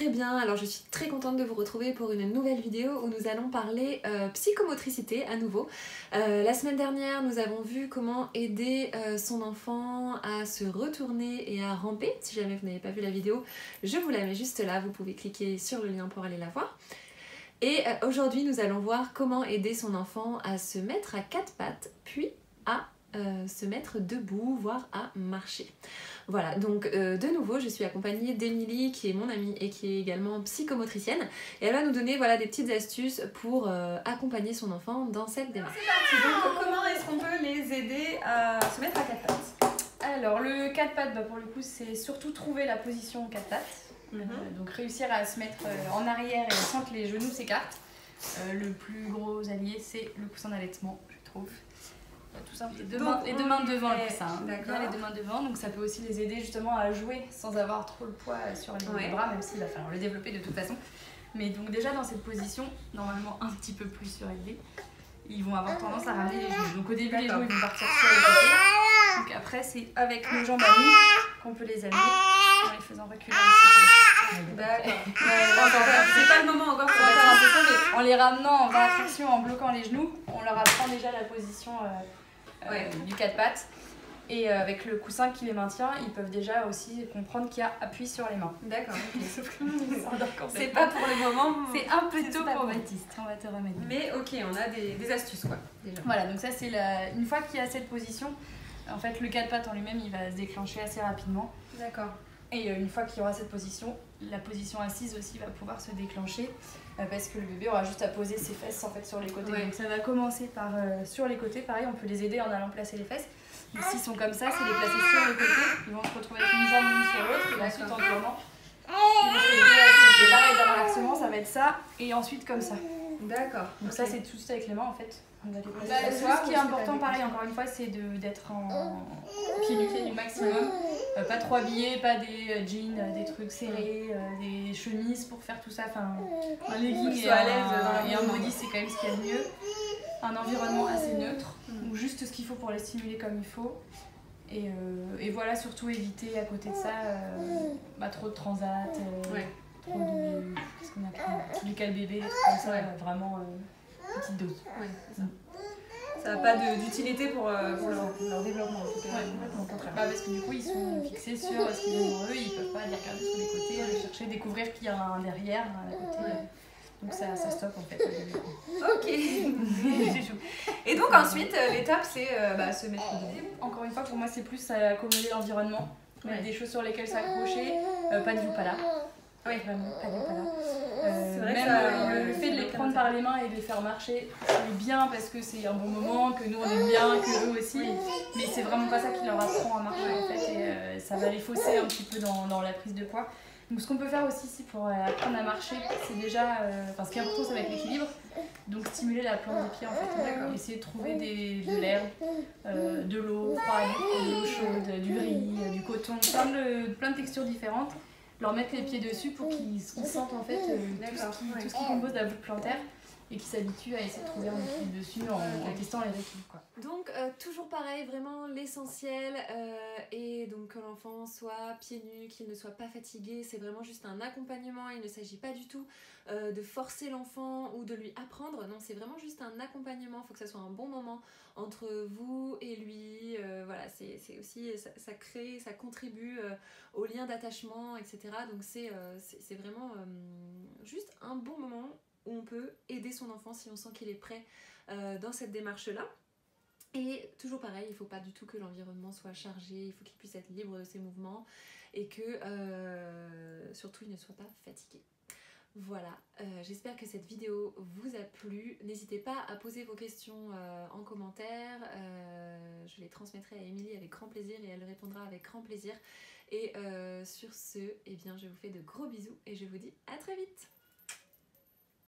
très bien. Alors je suis très contente de vous retrouver pour une nouvelle vidéo où nous allons parler psychomotricité à nouveau. La semaine dernière, nous avons vu comment aider son enfant à se retourner et à ramper. Si jamais vous n'avez pas vu la vidéo, je vous la mets juste là, vous pouvez cliquer sur le lien pour aller la voir. Et aujourd'hui, nous allons voir comment aider son enfant à se mettre à quatre pattes, puis à se mettre debout, voire à marcher. Voilà, donc de nouveau, je suis accompagnée d'Emilie, qui est mon amie et qui est également psychomotricienne. Et elle va nous donner voilà, des petites astuces pour accompagner son enfant dans cette démarche. C'est parti, donc comment est-ce qu'on peut les aider à se mettre à quatre pattes? Alors, le quatre pattes, pour le coup, c'est surtout trouver la position quatre pattes. Donc réussir à se mettre en arrière et sans que les genoux s'écartent. Le plus gros allié, c'est le coussin d'allaitement, je trouve. Tout simple. Les deux mains devant le coussin. Bien les deux mains devant, donc ça peut aussi les aider justement à jouer sans avoir trop le poids sur les bras, même s'il va falloir le développer de toute façon. Mais donc déjà dans cette position, normalement un petit peu plus surélevée, ils vont avoir tendance à ramener les genoux. Donc au début les genoux ils vont partir sur les côtés. Donc après c'est avec nos jambes à nous qu'on peut les amener en les faisant reculer un petit peu. D'accord. C'est pas le moment encore pour faire un peu ça, mais en les ramenant en bas traction, en bloquant les genoux, on leur apprend déjà la position du quatre pattes. Et avec le coussin qui les maintient, ils peuvent déjà aussi comprendre qu'il y a appui sur les mains. D'accord. C'est pas pour le moment. C'est un peu tôt pour Baptiste. On va te remettre. Mais ok, on a des astuces quoi. Déjà. Voilà, donc ça c'est une fois qu'il y a cette position, en fait le quatre pattes en lui-même il va se déclencher assez rapidement. D'accord. Et une fois qu'il y aura cette position, la position assise aussi va pouvoir se déclencher parce que le bébé aura juste à poser ses fesses en fait sur les côtés. Ouais. Donc ça va commencer par sur les côtés, pareil, on peut les aider en allant placer les fesses. Donc s'ils sont comme ça, c'est les placer sur les côtés, ils vont se retrouver avec une jambe l'une sur l'autre et ensuite en tournant. Et pareil, dans l'inversement, ça va être ça et ensuite comme ça. D'accord. Donc ça c'est tout avec les mains en fait. On va les placer. Ce qui est important, pareil, encore une fois, c'est d'être en pieds nus du maximum. Pas trop habillé, pas des jeans, des trucs serrés, des chemises pour faire tout ça. Enfin, un legging et un body, c'est quand même ce qu'il y a de mieux. Un environnement assez neutre, ou juste ce qu'il faut pour les stimuler comme il faut. Et voilà, surtout éviter à côté de ça trop de transat, trop de. Qu'est-ce qu'on appelle du calbébé, des trucs comme ça, vraiment. Petite dose. Oui, c'est ça. Ça n'a pas d'utilité pour leur développement en tout cas. Au contraire. Parce que du coup ils sont fixés sur ce qu'ils ont eux, ils peuvent pas aller regarder sur les côtés, aller chercher, découvrir qu'il y a un derrière, un à côté. Donc ça stoppe en fait. Ok. Et donc ensuite l'étape c'est se mettre debout. Encore une fois pour moi c'est plus accommoder l'environnement, mettre des choses sur lesquelles s'accrocher, pas de youpala. Oui, vraiment, pas de youpala. C'est vrai même le fait de les prendre par les mains et de les faire marcher, c'est bien parce que c'est un bon moment, que nous on aime bien, que eux aussi. Mais c'est vraiment pas ça qui leur apprend à marcher en fait. Et ça va les fausser un petit peu dans la prise de poids. Donc ce qu'on peut faire aussi ici pour apprendre à marcher, c'est déjà, ce qui est important ça va être l'équilibre. Donc stimuler la plante des pieds en fait. Essayer de trouver de l'herbe, de l'eau froide, de l'eau chaude, du riz, du coton, plein de textures différentes. Leur mettre les pieds dessus pour qu'ils sentent en fait tout ce qui compose la voûte plantaire et qu'ils s'habituent à essayer de trouver un équilibre dessus en testant les rythmes. Donc toujours pareil, vraiment l'essentiel est donc que l'enfant soit pieds nus, qu'il ne soit pas fatigué, c'est vraiment juste un accompagnement, il ne s'agit pas du tout de forcer l'enfant ou de lui apprendre, non c'est vraiment juste un accompagnement, il faut que ça soit un bon moment entre vous et lui, voilà c'est aussi, ça crée, ça contribue au lien d'attachement etc. Donc c'est vraiment juste un bon moment où on peut aider son enfant si on sent qu'il est prêt dans cette démarche-là. Et toujours pareil, il ne faut pas du tout que l'environnement soit chargé, il faut qu'il puisse être libre de ses mouvements et que surtout il ne soit pas fatigué. Voilà, j'espère que cette vidéo vous a plu. N'hésitez pas à poser vos questions en commentaire, je les transmettrai à Emilie avec grand plaisir et elle répondra avec grand plaisir. Et sur ce, eh bien, je vous fais de gros bisous et je vous dis à très vite.